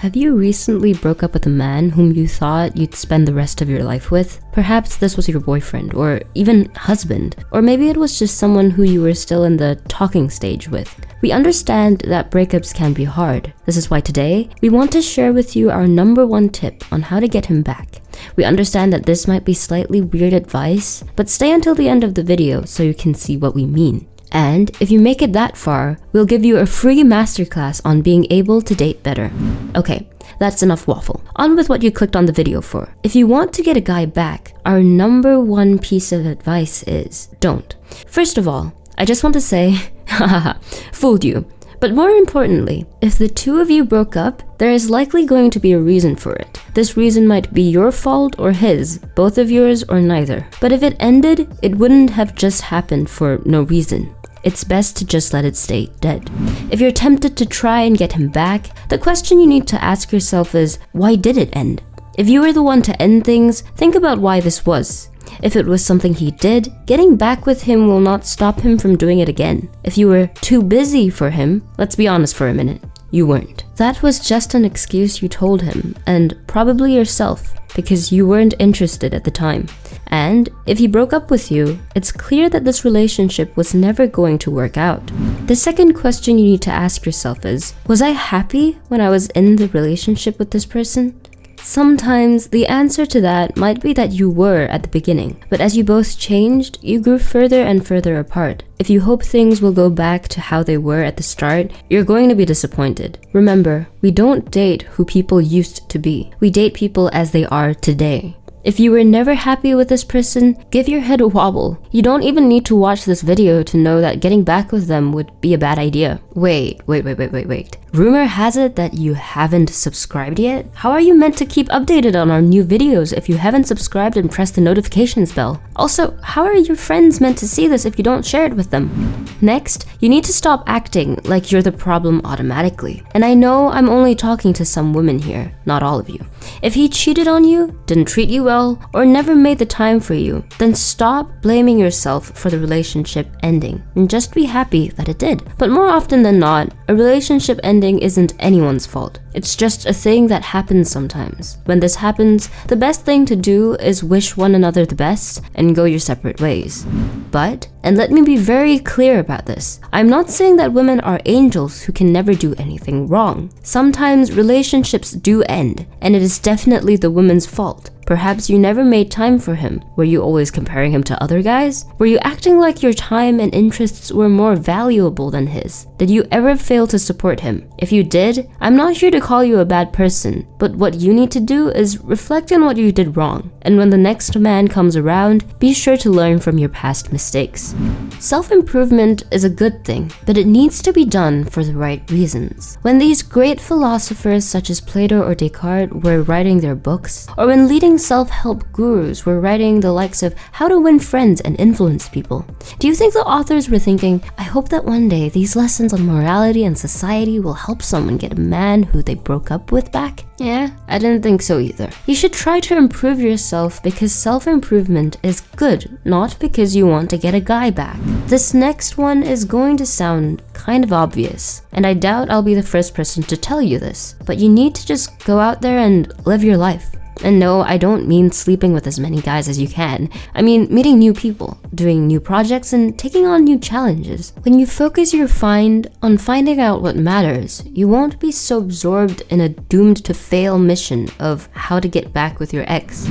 Have you recently broke up with a man whom you thought you'd spend the rest of your life with? Perhaps this was your boyfriend or even husband, or maybe it was just someone who you were still in the talking stage with. We understand that breakups can be hard. This is why today we want to share with you our #1 tip on how to get him back. We understand that this might be slightly weird advice, but stay until the end of the video so you can see what we mean. And if you make it that far, we'll give you a free masterclass on being able to date better. Okay, that's enough waffle. On with what you clicked on the video for. If you want to get a guy back, our #1 piece of advice is don't. First of all, I just want to say, haha, fooled you. But more importantly, if the two of you broke up, there is likely going to be a reason for it. This reason might be your fault or his, both of yours or neither. But if it ended, it wouldn't have just happened for no reason. It's best to just let it stay dead. If you're tempted to try and get him back, the question you need to ask yourself is, why did it end? If you were the one to end things, think about why this was. If it was something he did, getting back with him will not stop him from doing it again. If you were too busy for him, let's be honest for a minute, you weren't. That was just an excuse you told him, and probably yourself, because you weren't interested at the time. And if he broke up with you, it's clear that this relationship was never going to work out. The second question you need to ask yourself is, was I happy when I was in the relationship with this person? Sometimes the answer to that might be that you were at the beginning, but as you both changed, you grew further and further apart. If you hope things will go back to how they were at the start, you're going to be disappointed. Remember, we don't date who people used to be. We date people as they are today. If you were never happy with this person, give your head a wobble. You don't even need to watch this video to know that getting back with them would be a bad idea. Wait. Rumor has it that you haven't subscribed yet? How are you meant to keep updated on our new videos if you haven't subscribed and pressed the notifications bell? Also, how are your friends meant to see this if you don't share it with them? Next, you need to stop acting like you're the problem automatically. And I know I'm only talking to some women here, not all of you. If he cheated on you, didn't treat you well, or never made the time for you, then stop blaming yourself for the relationship ending and just be happy that it did. But more often than not, a relationship ending isn't anyone's fault. It's just a thing that happens sometimes. When this happens, the best thing to do is wish one another the best and go your separate ways. But, and let me be very clear about this, I'm not saying that women are angels who can never do anything wrong. Sometimes relationships do end, and it is definitely the woman's fault. Perhaps you never made time for him. Were you always comparing him to other guys? Were you acting like your time and interests were more valuable than his? Did you ever fail to support him? If you did, I'm not here to call you a bad person, but what you need to do is reflect on what you did wrong. And when the next man comes around, be sure to learn from your past mistakes. Self-improvement is a good thing, but it needs to be done for the right reasons. When these great philosophers such as Plato or Descartes were writing their books, or when leading self-help gurus were writing the likes of How to Win Friends and Influence People, do you think the authors were thinking, I hope that one day these lessons on morality and society will help someone get a man who they broke up with back? Yeah, I didn't think so either. You should try to improve yourself because self-improvement is good, not because you want to get a guy back. This next one is going to sound kind of obvious, and I doubt I'll be the first person to tell you this, but you need to just go out there and live your life. And no, I don't mean sleeping with as many guys as you can. I mean meeting new people, doing new projects, and taking on new challenges. When you focus your find on finding out what matters, you won't be so absorbed in a doomed to fail mission of how to get back with your ex.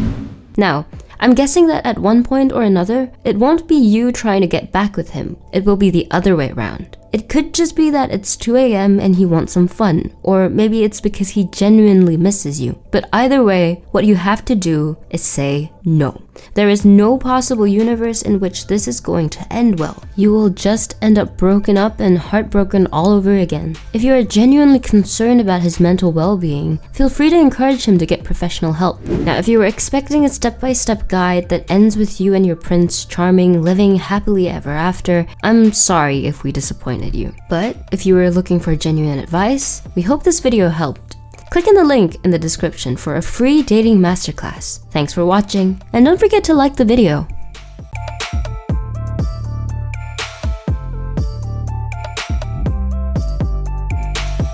Now, I'm guessing that at one point or another, it won't be you trying to get back with him. It will be the other way around. It could just be that it's 2 a.m. and he wants some fun, or maybe it's because he genuinely misses you. But either way, what you have to do is say no. There is no possible universe in which this is going to end well. You will just end up broken up and heartbroken all over again. If you are genuinely concerned about his mental well-being, feel free to encourage him to get professional help. Now, if you were expecting a step-by-step guide that ends with you and your Prince Charming living happily ever after, I'm sorry if we disappointed you. But if you were looking for genuine advice, we hope this video helped. Click in the link in the description for a free dating masterclass. Thanks for watching, and don't forget to like the video.